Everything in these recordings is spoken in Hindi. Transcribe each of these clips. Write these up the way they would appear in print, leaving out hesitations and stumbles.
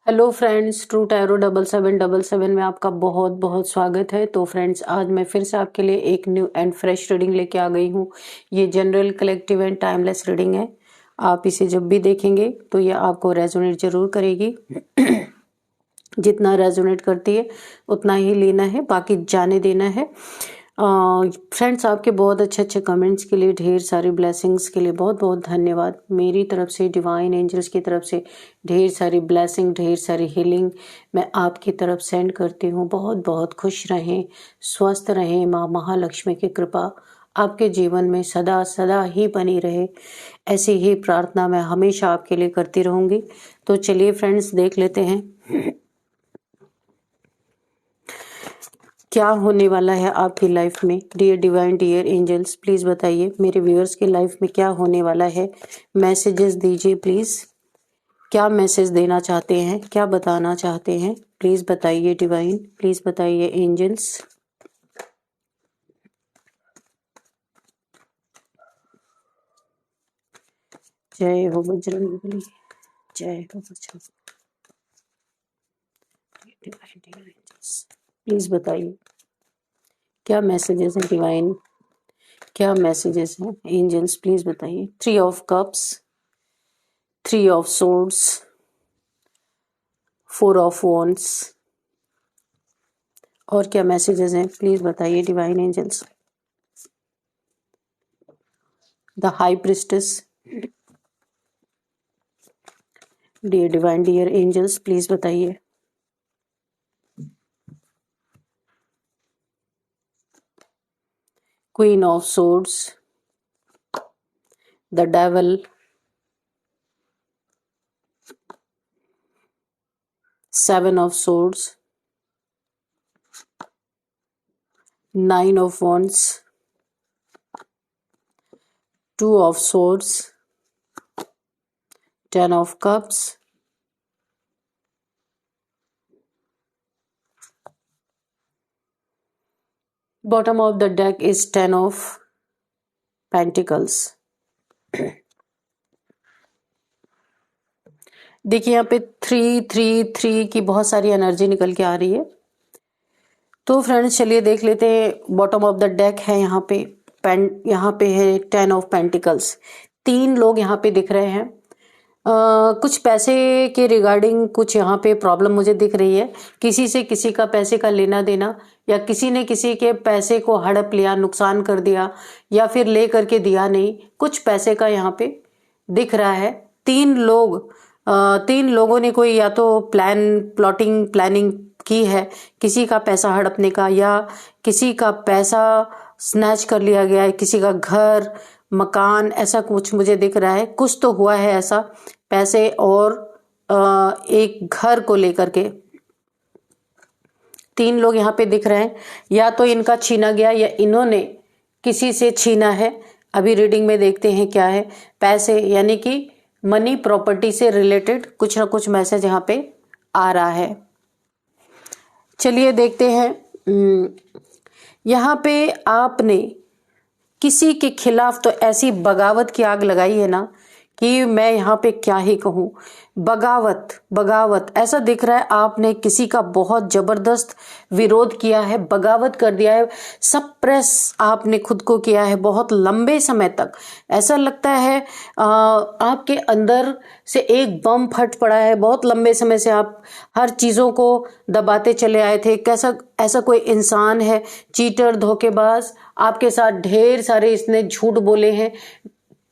हेलो फ्रेंड्स, ट्रू टैरो 7777 में आपका बहुत बहुत स्वागत है। तो फ्रेंड्स, आज मैं फिर से आपके लिए एक न्यू एंड फ्रेश रीडिंग लेके आ गई हूँ। ये general, collective and timeless reading है। आप इसे जब भी देखेंगे तो ये आपको रेजोनेट जरूर करेगी। जितना रेजोनेट करती है उतना ही लेना है, बाकी जाने देना है। फ्रेंड्स, आपके बहुत अच्छे अच्छे कमेंट्स के लिए, ढेर सारी ब्लेसिंग्स के लिए बहुत बहुत धन्यवाद। मेरी तरफ से, डिवाइन एंजल्स की तरफ से ढेर सारी ब्लेसिंग, ढेर सारी हीलिंग मैं आपकी तरफ सेंड करती हूँ। बहुत बहुत खुश रहें, स्वस्थ रहें। माँ महालक्ष्मी की कृपा आपके जीवन में सदा सदा ही बनी रहे, ऐसी ही प्रार्थना मैं हमेशा आपके लिए करती रहूँगी। तो चलिए फ्रेंड्स, देख लेते हैं क्या होने वाला है आपकी लाइफ में। Dear divine, dear angels, please बताइए मेरे व्यूअर्स की लाइफ में क्या होने वाला है। मैसेजेस दीजिए प्लीज। क्या मैसेज देना चाहते हैं, क्या बताना चाहते हैं, प्लीज बताइए डिवाइन, प्लीज बताइए एंजल्स। जय हो बजरंगबली, जय हो Bajrang. Divine dear angels, please बताइए क्या मैसेजेस हैं डिवाइन, क्या मैसेजेस हैं एंजल्स, प्लीज बताइए। 3 of cups, 3 of swords, 4 of wands, और क्या मैसेजेस हैं प्लीज बताइए divine angels. The high priestess, dear divine dear angels, please बताइए। Queen of swords, the devil, 7 of swords, 9 of wands, 2 of swords, 10 of cups, bottom of the deck is 10 of pentacles. देखिए यहाँ पे 3 की बहुत सारी एनर्जी निकल के आ रही है। तो फ्रेंड्स चलिए देख लेते हैं। बॉटम ऑफ द डेक है यहाँ पे यहाँ पे है 10 ऑफ पेंटिकल्स। 3 लोग यहाँ पे दिख रहे हैं। कुछ पैसे के रिगार्डिंग कुछ यहाँ पे प्रॉब्लम मुझे दिख रही है। किसी से किसी का पैसे का लेना देना, या किसी ने किसी के पैसे को हड़प लिया, नुकसान कर दिया, या फिर ले करके दिया नहीं। कुछ पैसे का यहाँ पे दिख रहा है। 3 लोगों ने कोई या तो प्लानिंग की है, किसी का पैसा हड़पने का, या किसी का पैसा स्नैच कर लिया गया है, किसी का घर मकान, ऐसा कुछ मुझे दिख रहा है। कुछ तो हुआ है ऐसा पैसे और एक घर को लेकर के। 3 लोग यहाँ पे दिख रहे हैं। या तो इनका छीना गया या इन्होंने किसी से छीना है। अभी रीडिंग में देखते हैं क्या है। पैसे यानी कि मनी, प्रॉपर्टी से रिलेटेड कुछ ना कुछ मैसेज यहाँ पे आ रहा है। चलिए देखते हैं। यहाँ पे आपने किसी के खिलाफ तो ऐसी बगावत की आग लगाई है ना कि मैं यहाँ पे क्या ही कहूँ। बगावत ऐसा दिख रहा है। आपने किसी का बहुत जबरदस्त विरोध किया है, बगावत कर दिया है, सप्रेस आपने खुद को किया है बहुत लंबे समय तक। ऐसा लगता है आपके अंदर से एक बम फट पड़ा है। बहुत लंबे समय से आप हर चीज़ों को दबाते चले आए थे। कैसा ऐसा कोई इंसान है, चीटर, धोखेबाज, आपके साथ ढेर सारे इसने झूठ बोले हैं,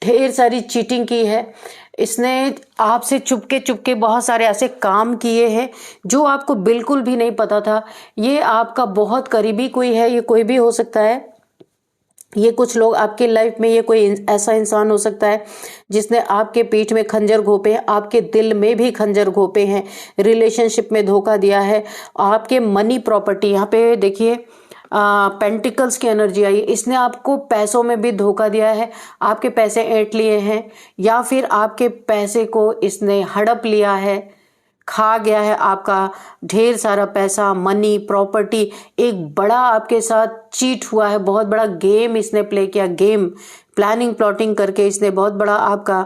ढेर सारी चीटिंग की है इसने। आपसे चुपके चुपके बहुत सारे ऐसे काम किए हैं जो आपको बिल्कुल भी नहीं पता था। ये आपका बहुत करीबी कोई है, ये कोई भी हो सकता है। ये कुछ लोग आपके लाइफ में, ये कोई ऐसा इंसान हो सकता है जिसने आपके पीठ में खंजर घोंपे हैं, आपके दिल में भी खंजर घोंपे हैं, रिलेशनशिप में धोखा दिया है। आपके मनी, प्रॉपर्टी, यहाँ पे देखिए पेंटिकल्स की एनर्जी आई। इसने आपको पैसों में भी धोखा दिया है, आपके पैसे ऐंठ लिए हैं, या फिर आपके पैसे को इसने हड़प लिया है, खा गया है आपका ढेर सारा पैसा, मनी, प्रॉपर्टी। एक बड़ा आपके साथ चीट हुआ है, बहुत बड़ा गेम इसने प्ले किया। गेम प्लानिंग प्लॉटिंग करके इसने बहुत बड़ा आपका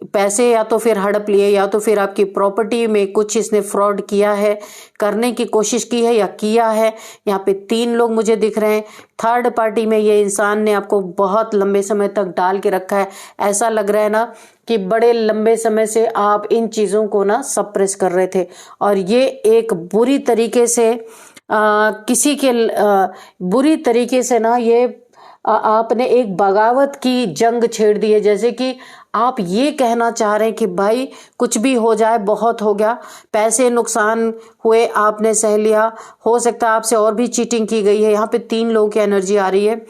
पैसे या तो फिर हड़प लिए, या तो फिर आपकी प्रॉपर्टी में कुछ इसने फ्रॉड किया है, करने की कोशिश की है या किया है। यहाँ पे 3 लोग मुझे दिख रहे हैं। थर्ड पार्टी में ये इंसान ने आपको बहुत लंबे समय तक डाल के रखा है। ऐसा लग रहा है ना कि बड़े लंबे समय से आप इन चीज़ों को ना सप्रेस कर रहे थे, और ये एक बुरी तरीके से बुरी तरीके से ना ये आपने एक बगावत की जंग छेड़ दी है। जैसे कि आप ये कहना चाह रहे हैं कि भाई कुछ भी हो जाए, बहुत हो गया, पैसे नुकसान हुए आपने सह लिया, हो सकता है आपसे और भी चीटिंग की गई है। यहाँ पे 3 लोगों की एनर्जी आ रही है।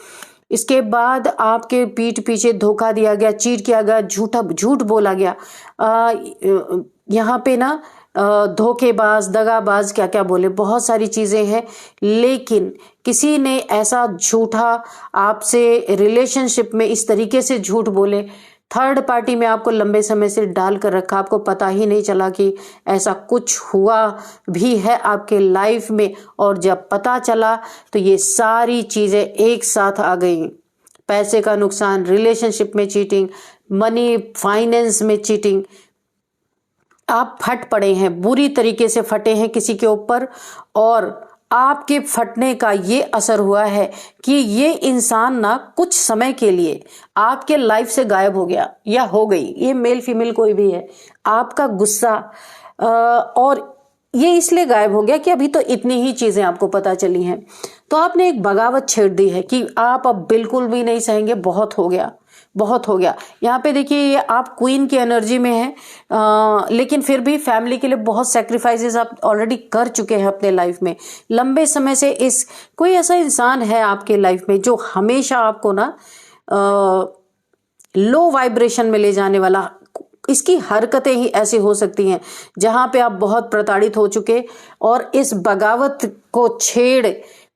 इसके बाद आपके पीठ पीछे धोखा दिया गया, चीट किया गया, झूठ बोला गया। यहाँ पे ना धोखेबाज, दगाबाज, क्या क्या बोले, बहुत सारी चीजें हैं। लेकिन किसी ने ऐसा झूठा आपसे रिलेशनशिप में इस तरीके से झूठ बोले, थर्ड पार्टी में आपको लंबे समय से डाल कर रखा, आपको पता ही नहीं चला कि ऐसा कुछ हुआ भी है आपके लाइफ में। और जब पता चला तो ये सारी चीजें एक साथ आ गई। पैसे का नुकसान, रिलेशनशिप में चीटिंग, मनी फाइनेंस में चीटिंग। आप फट पड़े हैं, बुरी तरीके से फटे हैं किसी के ऊपर, और आपके फटने का ये असर हुआ है कि ये इंसान ना कुछ समय के लिए आपके लाइफ से गायब हो गया या हो गई। ये मेल फीमेल कोई भी है। आपका गुस्सा और ये इसलिए गायब हो गया कि अभी तो इतनी ही चीजें आपको पता चली हैं, तो आपने एक बगावत छेड़ दी है कि आप अब बिल्कुल भी नहीं सहेंगे, बहुत हो गया, बहुत हो गया। यहाँ पे देखिए ये आप क्वीन की एनर्जी में हैं, लेकिन फिर भी फैमिली के लिए बहुत सेक्रीफाइसेस आप ऑलरेडी कर चुके हैं अपने लाइफ में लंबे समय से। कोई ऐसा इंसान है आपके लाइफ में जो हमेशा आपको ना लो वाइब्रेशन में ले जाने वाला। इसकी हरकतें ही ऐसी हो सकती हैं जहां पे आप बहुत प्रताड़ित हो चुके, और इस बगावत को छेड़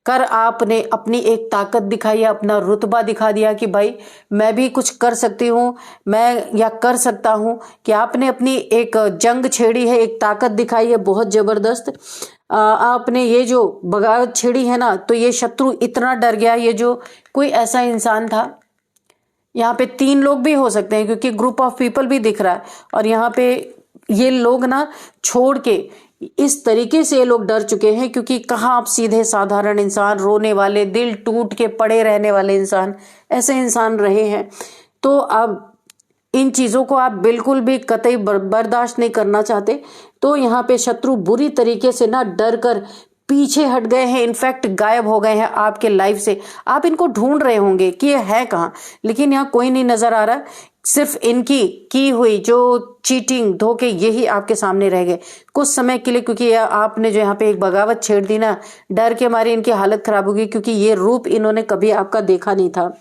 कर आपने अपनी एक ताकत दिखाई है, अपना रुतबा दिखा दिया कि भाई मैं भी कुछ कर सकती हूँ, मैं या कर सकता हूँ। कि आपने अपनी एक जंग छेड़ी है, एक ताकत दिखाई है बहुत जबरदस्त। आपने ये जो बगावत छेड़ी है ना, तो ये शत्रु इतना डर गया। ये जो कोई ऐसा इंसान था, यहाँ पे 3 लोग भी हो सकते हैं क्योंकि ग्रुप ऑफ पीपल भी दिख रहा है, और यहाँ पे ये लोग ना छोड़ के इस तरीके से ये लोग डर चुके हैं, क्योंकि कहाँ आप सीधे साधारण इंसान, रोने वाले, दिल टूट के पड़े रहने वाले इंसान, ऐसे इंसान रहे हैं। तो अब इन चीजों को आप बिल्कुल भी कतई बर्दाश्त नहीं करना चाहते। तो यहाँ पे शत्रु बुरी तरीके से ना डर कर पीछे हट गए हैं, इनफैक्ट गायब हो गए हैं आपके लाइफ से। आप इनको ढूंढ रहे होंगे कि ये है कहाँ, लेकिन यहाँ कोई नहीं नजर आ रहा। सिर्फ इनकी की हुई जो चीटिंग, धोखे, यही आपके सामने रह गए कुछ समय के लिए, क्योंकि आपने जो यहाँ पे एक बगावत छेड़ दी ना, डर के मारे इनकी हालत खराब होगी, क्योंकि ये रूप इन्होंने कभी आपका देखा नहीं था।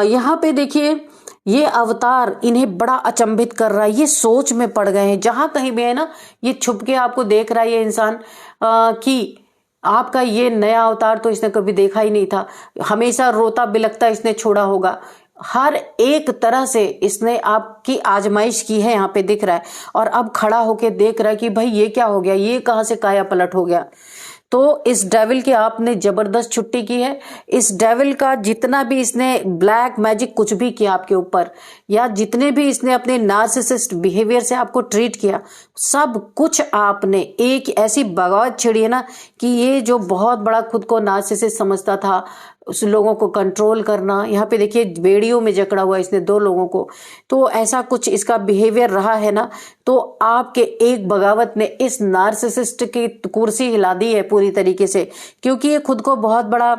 यहाँ पे देखिए ये अवतार इन्हें बड़ा अचंभित कर रहा है, ये सोच में पड़ गए हैं। जहां कहीं भी है ना, ये छुप के आपको देख रहा है ये इंसान कि आपका ये नया अवतार तो इसने कभी देखा ही नहीं था। हमेशा रोता बिलखता इसने छोड़ा होगा। हर एक तरह से इसने आपकी आजमाइश की है, यहाँ पे दिख रहा है। और अब खड़ा होके देख रहा है कि भाई ये क्या हो गया, ये कहाँ से काया पलट हो गया। तो इस डेविल की आपने जबरदस्त छुट्टी की है। इस डेविल का जितना भी इसने ब्लैक मैजिक कुछ भी किया आपके ऊपर, या जितने भी इसने अपने नार्सिसिस्ट बिहेवियर से आपको ट्रीट किया, सब कुछ आपने एक ऐसी बगावत छिड़ी है ना कि ये जो बहुत बड़ा खुद को नार्सिसिस्ट समझता था, उस लोगों को कंट्रोल करना। यहाँ पे देखिए बेड़ियों में जकड़ा हुआ इसने 2 लोगों को, तो ऐसा कुछ इसका बिहेवियर रहा है ना। तो आपके एक बगावत ने इस नार्सिसिस्ट की कुर्सी हिला दी है पूरी तरीके से, क्योंकि ये खुद को बहुत बड़ा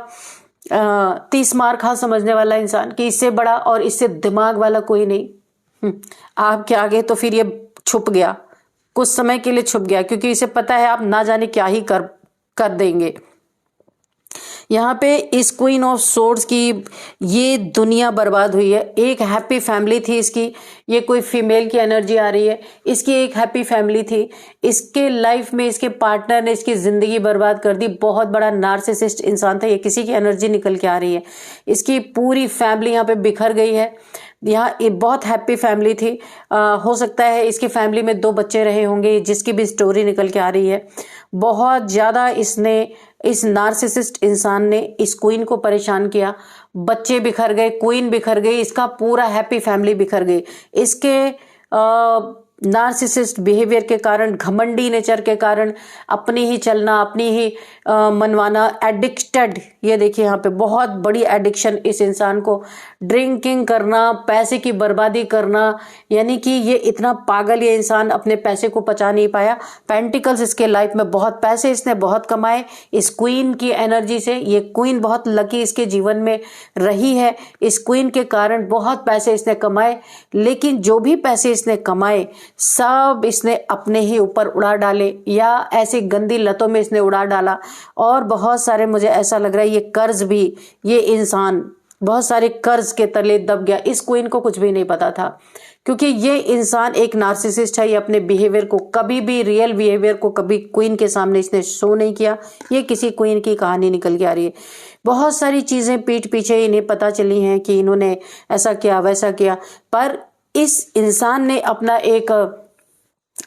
30 मार खा समझने वाला इंसान, कि इससे बड़ा और इससे दिमाग वाला कोई नहीं आपके आगे। तो फिर ये छुप गया, कुछ समय के लिए छुप गया, क्योंकि इसे पता है आप ना जाने क्या ही कर देंगे। यहाँ पे इस क्वीन ऑफ सोर्ड्स की ये दुनिया बर्बाद हुई है। एक हैप्पी फैमिली थी इसकी, ये कोई फीमेल की एनर्जी आ रही है, इसकी एक हैप्पी फैमिली थी। इसके लाइफ में इसके पार्टनर ने इसकी जिंदगी बर्बाद कर दी। बहुत बड़ा नार्सिसिस्ट इंसान था ये, किसी की एनर्जी निकल के आ रही है। इसकी पूरी फैमिली यहाँ पे बिखर गई है। यहाँ बहुत हैप्पी फैमिली थी। हो सकता है इसकी फैमिली में 2 बच्चे रहे होंगे, जिसकी भी स्टोरी निकल के आ रही है। बहुत ज्यादा इस नार्सिसिस्ट इंसान ने इस क्वीन को परेशान किया। बच्चे बिखर गए, क्वीन बिखर गई, इसका पूरा हैप्पी फैमिली बिखर गई। इसके नार्सिसिस्ट बिहेवियर के कारण, घमंडी नेचर के कारण, अपनी ही चलना, अपनी ही मनवाना, एडिक्टेड, ये देखिए यहाँ पे बहुत बड़ी एडिक्शन इस इंसान को, ड्रिंकिंग करना, पैसे की बर्बादी करना, यानी कि ये इतना पागल ये इंसान अपने पैसे को पचा नहीं पाया। पेंटिकल्स इसके लाइफ में बहुत पैसे इसने बहुत कमाए इस क्वीन की एनर्जी से। ये क्वीन बहुत लकी इसके जीवन में रही है, इस क्वीन के कारण बहुत पैसे इसने कमाए, लेकिन जो भी पैसे इसने कमाए सब इसने अपने ही ऊपर उड़ा डाले या ऐसी गंदी लतों में इसने उड़ा डाला। और बहुत सारे, मुझे ऐसा लग रहा है ये कर्ज भी, ये इंसान बहुत सारे कर्ज के तले दब गया। इस क्वीन को कुछ भी नहीं पता था, क्योंकि ये इंसान एक नार्सिसिस्ट है। ये अपने बिहेवियर को कभी भी, रियल बिहेवियर को कभी क्वीन के सामने इसने शो नहीं किया। ये किसी क्वीन की कहानी निकल के आ रही है। बहुत सारी चीजें पीठ पीछे इन्हें पता चली हैं कि इन्होंने ऐसा किया वैसा किया, पर इस इंसान ने अपना एक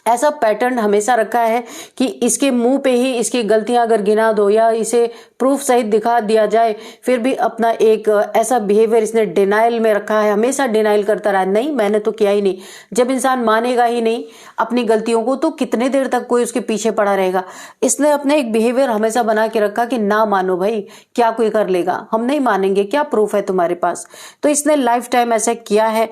ऐसा पैटर्न हमेशा रखा है कि इसके मुंह पे ही इसकी गलतियां अगर गिना दो या इसे प्रूफ सहित दिखा दिया जाए, फिर भी अपना एक ऐसा बिहेवियर इसने डिनाइल में रखा है। हमेशा डिनाइल करता रहा, नहीं मैंने तो किया ही नहीं। जब इंसान मानेगा ही नहीं अपनी गलतियों को, तो कितने देर तक कोई उसके पीछे पड़ा रहेगा। इसने अपने एक बिहेवियर हमेशा बना के रखा कि ना मानो भाई, क्या कोई कर लेगा, हम नहीं मानेंगे, क्या प्रूफ है तुम्हारे पास। तो इसने लाइफ टाइम ऐसा किया है।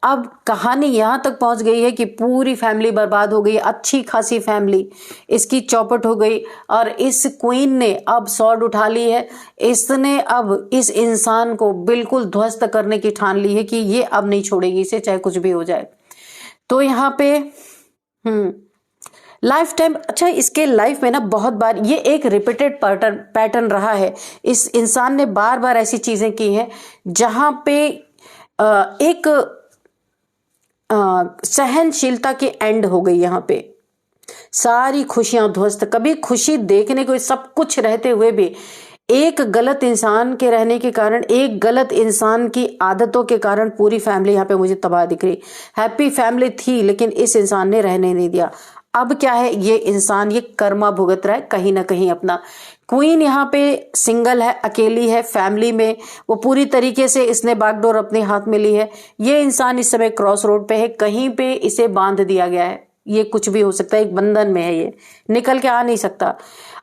अब कहानी यहां तक पहुंच गई है कि पूरी फैमिली बर्बाद हो गई, अच्छी खासी फैमिली इसकी चौपट हो गई। और इस क्वीन ने अब सॉर्ड उठा ली है। इसने अब इस इंसान को बिल्कुल ध्वस्त करने की ठान ली है कि ये अब नहीं छोड़ेगी इसे, चाहे कुछ भी हो जाए। तो यहाँ पे लाइफ टाइम, अच्छा इसके लाइफ में ना बहुत बार ये एक रिपीटेड पैटर्न रहा है। इस इंसान ने बार बार ऐसी चीजें की हैं जहां पे एक सहनशीलता की एंड हो गई। यहाँ पे सारी खुशियां ध्वस्त। कभी खुशी देखने को सब कुछ रहते हुए भी एक गलत इंसान के रहने के कारण, एक गलत इंसान की आदतों के कारण पूरी फैमिली यहाँ पे मुझे तबाह दिख रही। हैप्पी फैमिली थी लेकिन इस इंसान ने रहने नहीं दिया। अब क्या है, ये इंसान ये कर्मा भुगत रहा है कहीं ना कहीं अपना। क्वीन यहाँ पे सिंगल है, अकेली है, फैमिली में वो पूरी तरीके से इसने बागडोर अपने हाथ में ली है। ये इंसान इस समय क्रॉस रोड पे है, कहीं पे इसे बांध दिया गया है। ये कुछ भी हो सकता है, एक बंधन में है, ये निकल के आ नहीं सकता।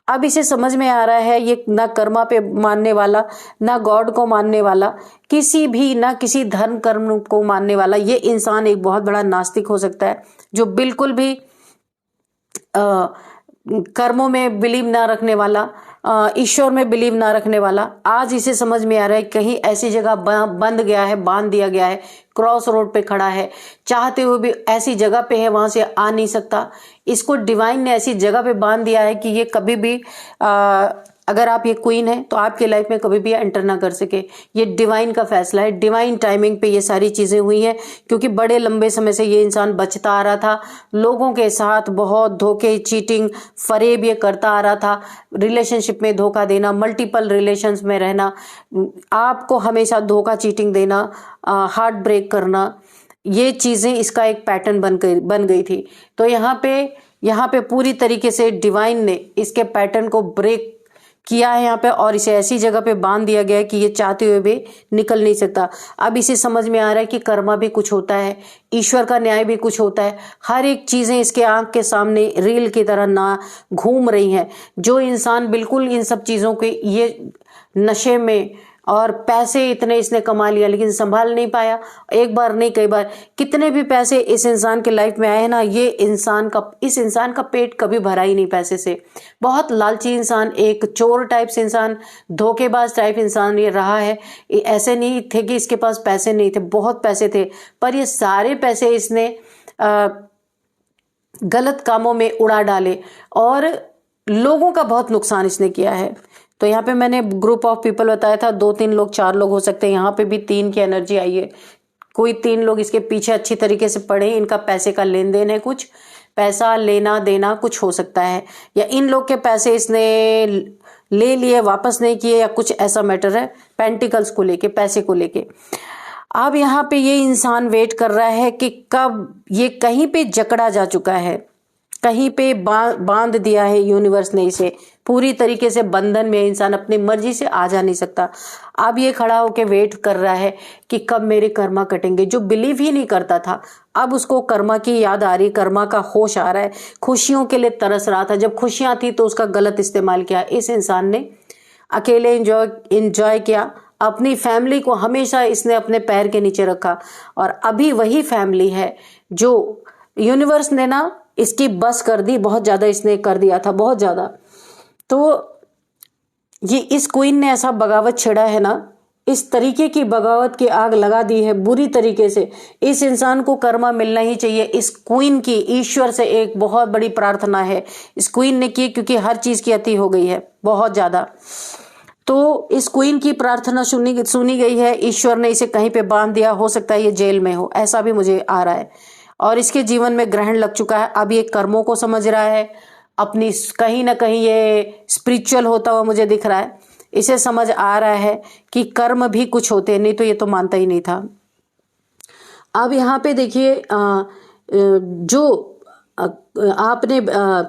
अब इसे समझ में आ रहा है ये ना कर्मा पे मानने वाला, ना गॉड को मानने वाला, किसी भी ना किसी धर्म कर्म को मानने वाला। ये इंसान एक बहुत बड़ा नास्तिक हो सकता है, जो बिल्कुल भी कर्मों में बिलीव ना रखने वाला, ईश्वर में बिलीव ना रखने वाला। आज इसे समझ में आ रहा है कहीं ऐसी जगह बंद गया है, बांध दिया गया है, क्रॉस रोड पे खड़ा है, चाहते हुए भी ऐसी जगह पे है, वहां से आ नहीं सकता। इसको डिवाइन ने ऐसी जगह पे बांध दिया है कि ये कभी भी अगर आप ये क्वीन है तो आपके लाइफ में कभी भी एंटर ना कर सके। ये डिवाइन का फैसला है, डिवाइन टाइमिंग पे ये सारी चीजें हुई हैं, क्योंकि बड़े लंबे समय से ये इंसान बचता आ रहा था, लोगों के साथ बहुत धोखे, चीटिंग, फरेब ये करता आ रहा था, रिलेशनशिप में धोखा देना, मल्टीपल रिलेशंस में रहना, आपको हमेशा धोखा, चीटिंग देना, हार्ट ब्रेक करना, ये चीजें इसका एक पैटर्न बन गई थी। तो यहाँ पे पूरी तरीके से डिवाइन ने इसके पैटर्न को ब्रेक किया है यहाँ पे, और इसे ऐसी जगह पे बांध दिया गया है कि ये चाहते हुए भी निकल नहीं सकता। अब इसे समझ में आ रहा है कि कर्मा भी कुछ होता है, ईश्वर का न्याय भी कुछ होता है। हर एक चीजें इसके आंख के सामने रील की तरह ना घूम रही हैं। जो इंसान बिल्कुल इन सब चीजों के ये नशे में, और पैसे इतने इसने कमा लिया लेकिन संभाल नहीं पाया, एक बार नहीं कई बार, कितने भी पैसे इस इंसान के लाइफ में आए हैं ना, इस इंसान का पेट कभी भरा ही नहीं पैसे से। बहुत लालची इंसान, एक चोर टाइप से इंसान, धोखेबाज टाइप इंसान ये रहा है। ऐसे नहीं थे कि इसके पास पैसे नहीं थे, बहुत पैसे थे, पर ये सारे पैसे इसने गलत कामों में उड़ा डाले और लोगों का बहुत नुकसान इसने किया है। तो यहाँ पे मैंने ग्रुप ऑफ पीपल बताया था, 2-3 लोग, 4 लोग हो सकते हैं। यहाँ पे भी 3 की एनर्जी आई है। कोई 3 लोग इसके पीछे अच्छी तरीके से पड़े, इनका पैसे का लेन देन है, कुछ पैसा लेना देना कुछ हो सकता है, या इन लोग के पैसे इसने ले लिए वापस नहीं किए, या कुछ ऐसा मैटर है पेंटिकल्स को लेके, पैसे को लेके। अब यहाँ पे ये इंसान वेट कर रहा है कि कब ये कहीं पे जकड़ा जा चुका है, कहीं पे बांध दिया है यूनिवर्स ने इसे पूरी तरीके से बंधन में। इंसान अपनी मर्जी से आ जा नहीं सकता। अब ये खड़ा होके वेट कर रहा है कि कब मेरे कर्मा कटेंगे। जो बिलीव ही नहीं करता था, अब उसको कर्मा की याद आ रही, कर्मा का होश आ रहा है। खुशियों के लिए तरस रहा था, जब खुशियां थी तो उसका गलत इस्तेमाल किया। इस इंसान ने अकेले एंजॉय किया, अपनी फैमिली को हमेशा इसने अपने पैर के नीचे रखा। और अभी वही फैमिली है जो यूनिवर्स ने ना इसकी बस कर दी, बहुत ज्यादा इसने कर दिया था, बहुत ज्यादा। तो ये इस क्वीन ने ऐसा बगावत छेड़ा है ना, इस तरीके की बगावत की आग लगा दी है बुरी तरीके से। इस इंसान को कर्मा मिलना ही चाहिए। इस क्वीन की ईश्वर से एक बहुत बड़ी प्रार्थना है इस क्वीन ने की, क्योंकि हर चीज की अति हो गई है बहुत ज्यादा। तो इस क्वीन की प्रार्थना सुनी गई है। ईश्वर ने इसे कहीं पे बांध दिया, हो सकता है ये जेल में हो, ऐसा भी मुझे आ रहा है। और इसके जीवन में ग्रहण लग चुका है। अब ये कर्मों को समझ रहा है, अपनी कहीं ना कहीं ये स्पिरिचुअल होता हुआ मुझे दिख रहा है। इसे समझ आ रहा है कि कर्म भी कुछ होते हैं, नहीं तो ये तो मानता ही नहीं था। अब यहाँ पे देखिए जो आपने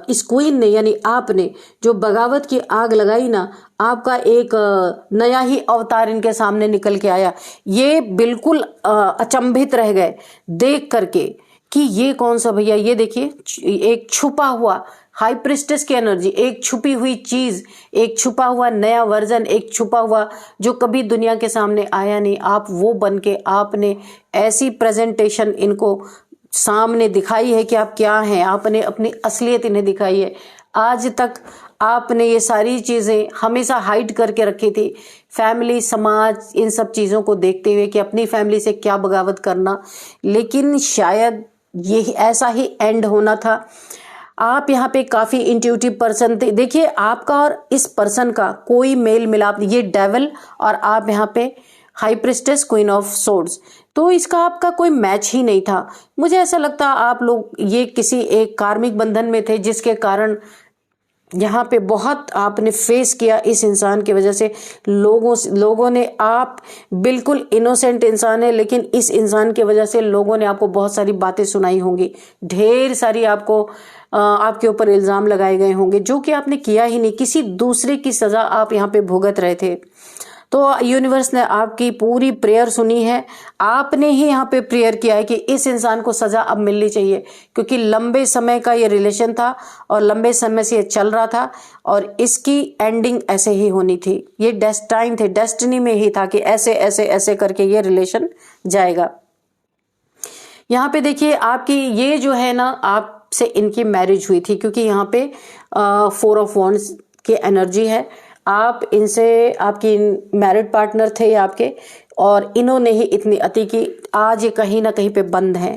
इस क्वीन ने यानी आपने जो बगावत की आग लगाई ना, आपका एक नया ही अवतार इनके सामने निकल के आया। ये बिल्कुल अचंभित रह गए देख करके कि ये कौन सा भैया। ये देखिए एक छुपा हुआ हाई प्रिस्टेस की एनर्जी, एक छुपी हुई चीज, एक छुपा हुआ नया वर्जन, एक छुपा हुआ जो कभी दुनिया के सामने आया नहीं। आप वो बन के आपने ऐसी प्रेजेंटेशन इनको सामने दिखाई है कि आप क्या हैं। आपने अपनी असलियत इन्हें दिखाई है। आज तक आपने ये सारी चीजें हमेशा हाइड करके रखी थी, फैमिली, समाज, इन सब चीजों को देखते हुए कि अपनी फैमिली से क्या बगावत करना। लेकिन शायद ये ऐसा ही एंड होना था। आप यहाँ पे काफी इंट्यूटिव पर्सन थे। देखिए आपका और इस पर्सन का कोई मेल मिलाप, ये डेविल और आप यहाँ पे high priestess queen of swords, तो इसका आपका कोई मैच ही नहीं था। मुझे ऐसा लगता आप लोग ये किसी एक कार्मिक बंधन में थे, जिसके कारण यहाँ पे बहुत आपने फेस किया इस इंसान की वजह से। लोगों ने, आप बिल्कुल इनोसेंट इंसान है, लेकिन इस इंसान की वजह से लोगों ने आपको बहुत सारी बातें सुनाई होंगी, ढेर सारी आपको आपके ऊपर इल्जाम लगाए गए होंगे जो कि आपने किया ही नहीं। किसी दूसरे की सजा आप यहाँ पे भुगत रहे थे। तो यूनिवर्स ने आपकी पूरी प्रेयर सुनी है। आपने ही यहाँ पे प्रेयर किया है कि इस इंसान को सजा अब मिलनी चाहिए, क्योंकि लंबे समय का ये रिलेशन था और लंबे समय से ये चल रहा था और इसकी एंडिंग ऐसे ही होनी थी। ये डेस्टाइन थे, डेस्टिनी में ही था कि ऐसे ऐसे ऐसे करके ये रिलेशन जाएगा। यहाँ पे देखिए आपकी ये जो है ना, आपसे इनकी मैरिज हुई थी, क्योंकि यहाँ पे 4 ऑफ वॉन्ड्स की एनर्जी है। आप इनसे, आपकी मैरिड पार्टनर थे आपके, और इन्होंने ही इतनी अति की। आज ये कहीं ना कहीं पे बंद है,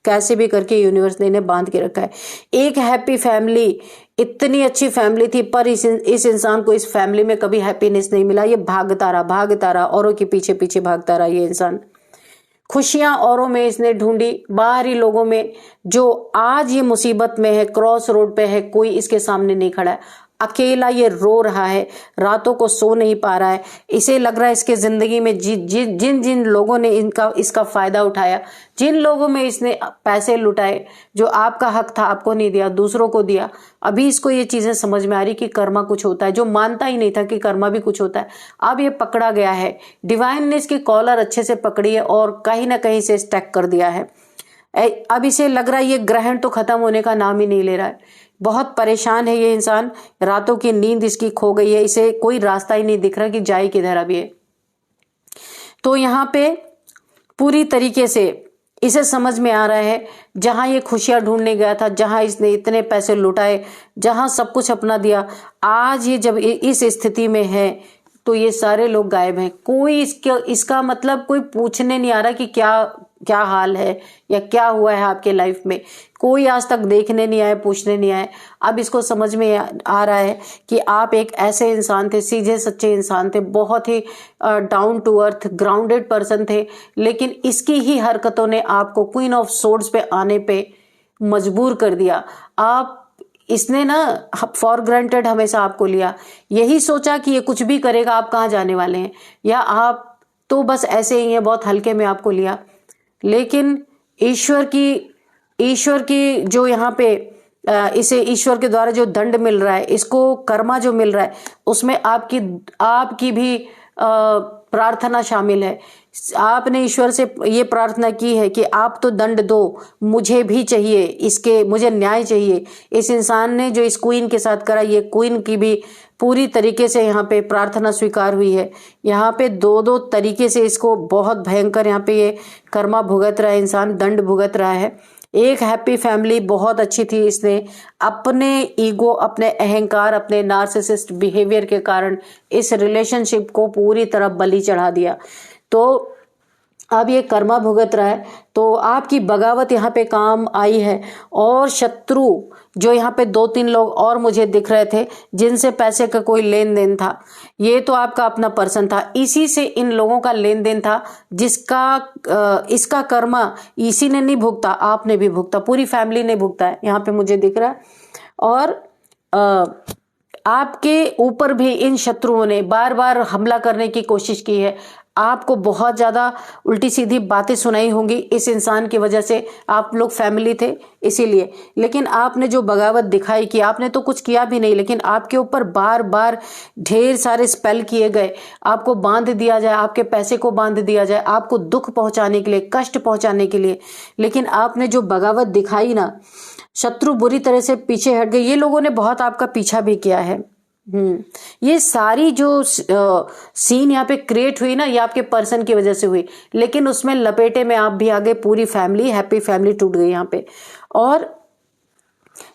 कैसे भी करके यूनिवर्स ने इन्हें बांध के रखा है। एक हैप्पी फैमिली, इतनी अच्छी फैमिली थी, पर इस इंसान को इस फैमिली में कभी हैप्पीनेस नहीं मिला। ये भागता रहा औरों के पीछे पीछे भागता रहा। ये इंसान खुशियां औरों में इसने ढूंढी, बाहरी लोगों में। जो आज ये मुसीबत में है, क्रॉस रोड पे है, कोई इसके सामने नहीं खड़ा है, अकेला ये रो रहा है, रातों को सो नहीं पा रहा है। इसे लग रहा है इसके जिंदगी में जिन जिन लोगों ने इसका फायदा उठाया, जिन लोगों में इसने पैसे लुटाए, जो आपका हक था आपको नहीं दिया, दूसरों को दिया। अभी इसको ये चीजें समझ में आ रही कि कर्मा कुछ होता है, जो मानता ही नहीं था कि कर्मा भी कुछ होता है। अब ये पकड़ा गया है, डिवाइन ने इसकी कॉलर अच्छे से पकड़ी है और कहीं ना कहीं से स्टैक कर दिया है। अब इसे लग रहा है ये ग्रहण तो खत्म होने का नाम ही नहीं ले रहा है। बहुत परेशान है ये इंसान, रातों की नींद इसकी खो गई है, इसे कोई रास्ता ही नहीं दिख रहा कि जाए किधर अब ये। तो यहाँ पे पूरी तरीके से इसे समझ में आ रहा है, जहां ये खुशियां ढूंढने गया था, जहां इसने इतने पैसे लुटाए, जहां सब कुछ अपना दिया, आज ये जब इस स्थिति में है तो ये सारे लोग गायब हैं। कोई इसका मतलब कोई पूछने नहीं आ रहा कि क्या हाल है या क्या हुआ है आपके लाइफ में। कोई आज तक देखने नहीं आए, पूछने नहीं आए। अब इसको समझ में आ रहा है कि आप एक ऐसे इंसान थे, सीधे सच्चे इंसान थे, बहुत ही down to earth grounded person थे, लेकिन इसकी ही हरकतों ने आपको क्वीन ऑफ सोर्ड्स पे आने पे मजबूर कर दिया। इसने ना फॉर ग्रांटेड हमेशा आपको लिया, यही सोचा कि ये कुछ भी करेगा, आप कहाँ जाने वाले हैं, या आप तो बस ऐसे ही हैं, बहुत हल्के में आपको लिया। लेकिन ईश्वर की जो यहाँ पे इसे ईश्वर के द्वारा जो दंड मिल रहा है, इसको कर्मा जो मिल रहा है, उसमें आपकी भी प्रार्थना शामिल है। आपने ईश्वर से ये प्रार्थना की है कि आप तो दंड दो, मुझे भी चाहिए, इसके मुझे न्याय चाहिए। इस इंसान ने जो इस क्वीन के साथ करा, ये क्वीन की भी पूरी तरीके से यहाँ पे प्रार्थना स्वीकार हुई है। यहाँ पे दो दो तरीके से इसको बहुत भयंकर यहाँ पे ये कर्मा भुगत रहा है, इंसान दंड भुगत रहा है। एक हैप्पी फैमिली बहुत अच्छी थी, इसने अपने ईगो, अपने अहंकार, अपने नार्सिसिस्ट बिहेवियर के कारण इस रिलेशनशिप को पूरी तरह बलि चढ़ा दिया। तो अब ये कर्मा भुगत रहा है। तो आपकी बगावत यहाँ पे काम आई है। और शत्रु जो यहाँ पे 2-3 लोग और मुझे दिख रहे थे जिनसे पैसे का कोई लेन देन था, ये तो आपका अपना पर्सन था, इसी से इन लोगों का लेन देन था, जिसका इसका कर्मा इसी ने नहीं भुगता, आपने भी भुगता, पूरी फैमिली ने भुगता है, यहाँ पे मुझे दिख रहा है। और आपके ऊपर भी इन शत्रुओं ने बार बार हमला करने की कोशिश की है। आपको बहुत ज्यादा उल्टी सीधी बातें सुनाई होंगी इस इंसान की वजह से, आप लोग फैमिली थे इसीलिए। लेकिन आपने जो बगावत दिखाई कि आपने तो कुछ किया भी नहीं, लेकिन आपके ऊपर बार बार ढेर सारे स्पेल किए गए, आपको बांध दिया जाए, आपके पैसे को बांध दिया जाए, आपको दुख पहुंचाने के लिए, कष्ट पहुंचाने के लिए। लेकिन आपने जो बगावत दिखाई ना, शत्रु बुरी तरह से पीछे हट गए। ये लोगों ने बहुत आपका पीछा भी किया है। ये सारी जो सीन यहाँ पे क्रिएट हुई ना, ये आपके पर्सन की वजह से हुई, लेकिन उसमें लपेटे में आप भी आ गए, पूरी फैमिली, हैप्पी फैमिली टूट गई यहाँ पे। और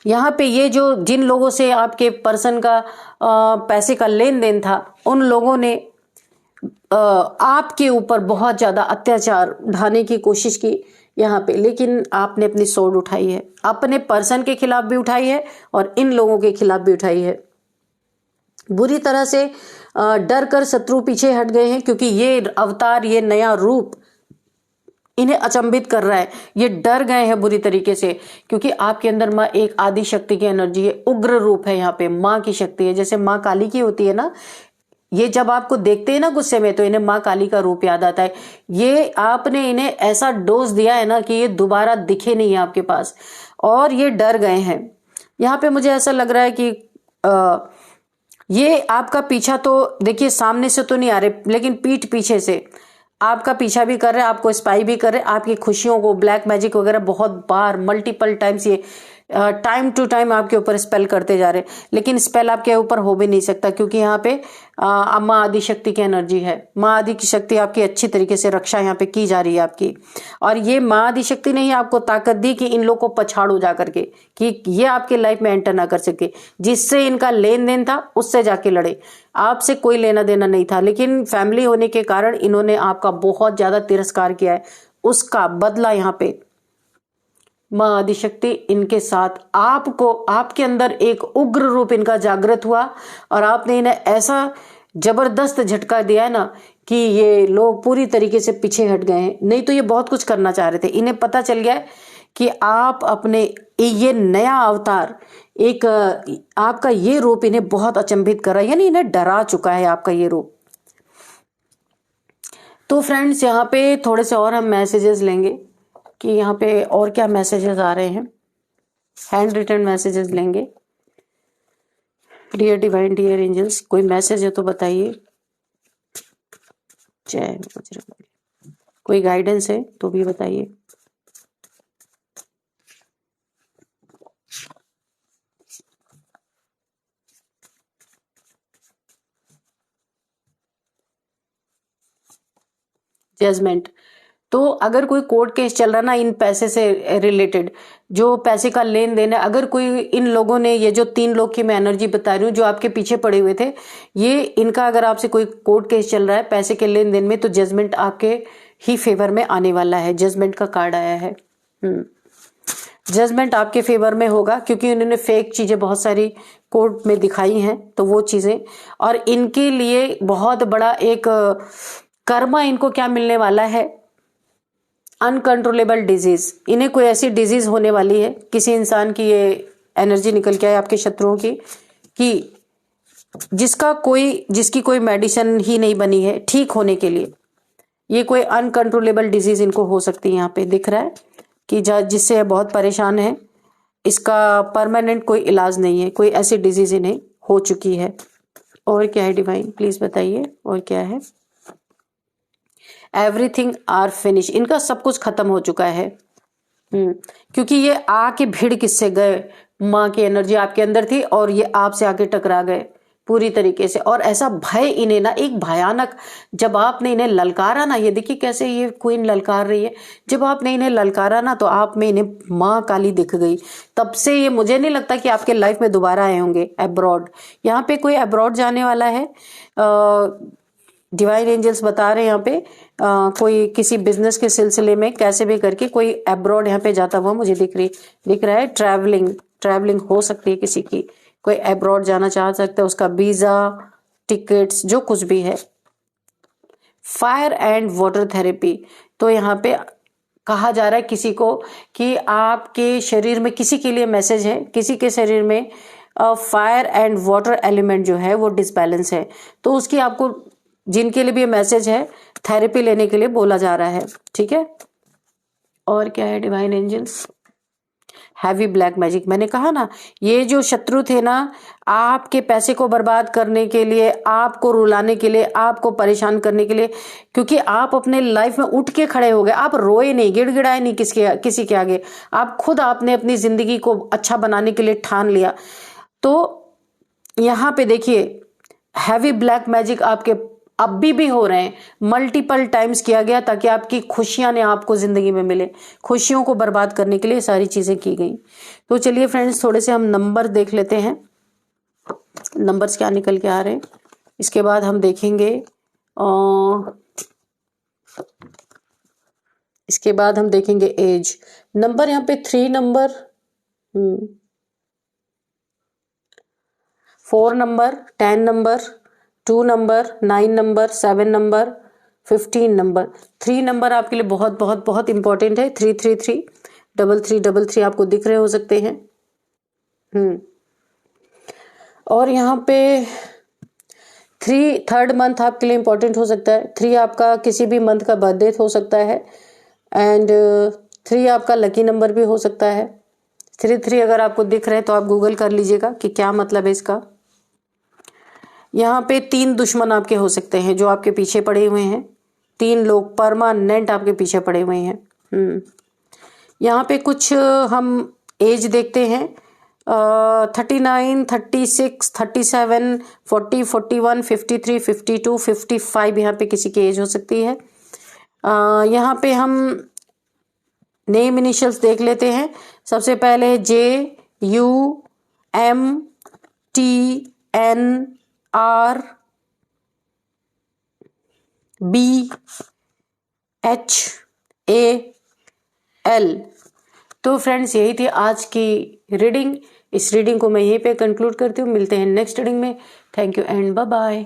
यहाँ पे ये जो जिन लोगों से आपके पर्सन का पैसे का लेन देन था, उन लोगों ने आपके ऊपर बहुत ज्यादा अत्याचार ढाने की कोशिश की यहाँ पे, लेकिन आपने अपनी सोड उठाई है, अपने पर्सन के खिलाफ भी उठाई है और इन लोगों के खिलाफ भी उठाई है। बुरी तरह से डर कर शत्रु पीछे हट गए हैं, क्योंकि ये अवतार, ये नया रूप इन्हें अचंभित कर रहा है। ये डर गए हैं बुरी तरीके से, क्योंकि आपके अंदर माँ एक आदि शक्ति की एनर्जी है, उग्र रूप है, यहाँ पे माँ की शक्ति है, जैसे माँ काली की होती है ना। ये जब आपको देखते हैं ना गुस्से में, तो इन्हें माँ काली का रूप याद आता है। ये आपने इन्हें ऐसा डोज दिया है ना कि ये दोबारा दिखे नहीं है आपके पास, और ये डर गए हैं। यहाँ पे मुझे ऐसा लग रहा है कि ये आपका पीछा तो देखिए सामने से तो नहीं आ रहे, लेकिन पीठ पीछे से आपका पीछा भी कर रहे हैं, आपको स्पाई भी कर रहे हैं, आपकी खुशियों को, ब्लैक मैजिक वगैरह बहुत बार, मल्टीपल टाइम्स ये टाइम टू टाइम आपके ऊपर स्पेल करते जा रहे हैं। लेकिन स्पेल आपके ऊपर हो भी नहीं सकता, क्योंकि यहाँ पे माँ आदि शक्ति की एनर्जी है। माँ आदि की शक्ति आपकी अच्छी तरीके से रक्षा यहाँ पे की जा रही है आपकी। और ये माँ आदि शक्ति ने ही आपको ताकत दी कि इन लोग को पछाड़ो जा करके, कि ये आपके लाइफ में एंटर ना कर सके। जिससे इनका लेन देन था उससे जाके लड़े, आपसे कोई लेना देना नहीं था, लेकिन फैमिली होने के कारण इन्होंने आपका बहुत ज्यादा तिरस्कार किया है। उसका बदला यहाँ पे माँ आदिशक्ति इनके साथ, आपको, आपके अंदर एक उग्र रूप इनका जागृत हुआ, और आपने इन्हें ऐसा जबरदस्त झटका दिया है ना कि ये लोग पूरी तरीके से पीछे हट गए हैं। नहीं तो ये बहुत कुछ करना चाह रहे थे। इन्हें पता चल गया है कि आप अपने ये नया अवतार, एक आपका ये रूप इन्हें बहुत अचंभित कर रहा है, यानी इन्हें डरा चुका है आपका ये रूप। तो फ्रेंड्स, यहाँ पे थोड़े से और हम मैसेजेस लेंगे कि यहाँ पे और क्या मैसेजेस आ रहे हैं। हैंड रिटन मैसेजेस लेंगे। डियर डिवाइन, डियर एंजल्स, कोई मैसेज है तो बताइए। जय बजरंग। कोई गाइडेंस है तो भी बताइए। जजमेंट। तो अगर कोई कोर्ट केस चल रहा ना इन पैसे से रिलेटेड, जो पैसे का लेन देन है, अगर कोई इन लोगों ने, ये जो 3 लोग की मैं एनर्जी बता रही हूँ जो आपके पीछे पड़े हुए थे, ये इनका अगर आपसे कोई कोर्ट केस चल रहा है पैसे के लेन देन में, तो जजमेंट आपके ही फेवर में आने वाला है। जजमेंट का कार्ड आया है। जजमेंट आपके फेवर में होगा, क्योंकि उन्होंने फेक चीजें बहुत सारी कोर्ट में दिखाई हैं, तो वो चीजें, और इनके लिए बहुत बड़ा एक कर्मा इनको क्या मिलने वाला है, अनकंट्रोलेबल डिजीज। इन्हें कोई ऐसी डिजीज होने वाली है, किसी इंसान की ये एनर्जी निकल के आए आपके शत्रुओं की, कि जिसकी कोई मेडिसिन ही नहीं बनी है ठीक होने के लिए। ये कोई अनकंट्रोलेबल डिजीज इनको हो सकती है। यहाँ पे दिख रहा है कि जिससे बहुत परेशान है, इसका परमानेंट कोई इलाज नहीं है, कोई ऐसी डिजीज इन्हें हो चुकी है। और क्या है डिवाइन, प्लीज बताइए और क्या है। एवरीथिंग आर फिनिश, इनका सब कुछ खत्म हो चुका है। क्योंकि ये आके भिड़ किससे गए, माँ की एनर्जी आपके अंदर थी और ये आपसे आके टकरा गए पूरी तरीके से। और ऐसा भय इन्हें ना, एक भयानक, जब आपने इन्हें ललकारा ना, ये देखिए कैसे ये क्वीन ललकार रही है, जब आपने इन्हें ललकारा ना तो आप में इन्हें माँ काली दिख गई। तब से ये मुझे नहीं लगता कि आपके लाइफ में दोबारा आए होंगे अब्रॉड। यहाँ पे कोई अब्रॉड जाने वाला है, डिवाइन एंजल्स बता रहे हैं यहाँ पे कोई किसी बिजनेस के सिलसिले में कैसे भी करके कोई अब्रॉड यहाँ पे जाता हुआ मुझे दिख रहा है। ट्रैवलिंग हो सकती है किसी की, कोई अब्रॉड जाना चाह सकता है, उसका वीजा, टिकट्स, जो कुछ भी है। फायर एंड वाटर थेरेपी, तो यहाँ पे कहा जा रहा है किसी को कि आपके शरीर में, किसी के लिए मैसेज है, किसी के शरीर में फायर एंड वाटर एलिमेंट जो है वो डिसबैलेंस है, तो उसकी आपको, जिनके लिए भी मैसेज है, थेरेपी लेने के लिए बोला जा रहा है। ठीक है, और क्या है divine angels. Heavy black magic, मैंने कहा ना, ये जो शत्रु थे ना, आपके पैसे को बर्बाद करने के लिए, आपको रुलाने के लिए, आपको परेशान करने के लिए, क्योंकि आप अपने लाइफ में उठ के खड़े हो गए, आप रोए नहीं, गिड़गिड़ाए नहीं किसी के आगे, आप खुद आपने अपनी जिंदगी को अच्छा बनाने के लिए ठान लिया। तो यहाँ पे देखिए हैवी ब्लैक मैजिक आपके अभी भी हो रहे हैं, मल्टीपल टाइम्स किया गया ताकि आपकी खुशियां ने आपको जिंदगी में मिले, खुशियों को बर्बाद करने के लिए सारी चीजें की गई। तो चलिए फ्रेंड्स, थोड़े से हम नंबर देख लेते हैं, नंबर्स क्या निकल के आ रहे हैं। इसके बाद हम देखेंगे एज। नंबर यहाँ पे 3 number, 4 number, 10 number, 2 number, 9 number, 7 number, 15 number. 3 number आपके लिए बहुत बहुत बहुत इंपॉर्टेंट है। 333, 3333 आपको दिख रहे हो सकते हैं। और यहाँ पे 3 थर्ड मंथ आपके लिए इंपॉर्टेंट हो सकता है। 3 आपका किसी भी मंथ का बर्थडे हो सकता है, एंड 3 आपका लकी नंबर भी हो सकता है। 3 अगर आपको दिख रहे हैं तो आप गूगल कर लीजिएगा कि क्या मतलब है इसका। यहाँ पे 3 दुश्मन आपके हो सकते हैं जो आपके पीछे पड़े हुए हैं, 3 लोग परमानेंट आपके पीछे पड़े हुए हैं। यहाँ पे कुछ हम एज देखते हैं, 39, 36, 37, 40, 41, 53, 52, 55 यहाँ पे किसी की एज हो सकती है। यहाँ पे हम नेम इनिशियल्स देख लेते हैं। सबसे पहले JUMTNRBHAL। तो फ्रेंड्स, यही थी आज की रीडिंग। इस रीडिंग को मैं यहीं पे कंक्लूड करती हूँ। मिलते हैं नेक्स्ट रीडिंग में। Thank you and bye bye.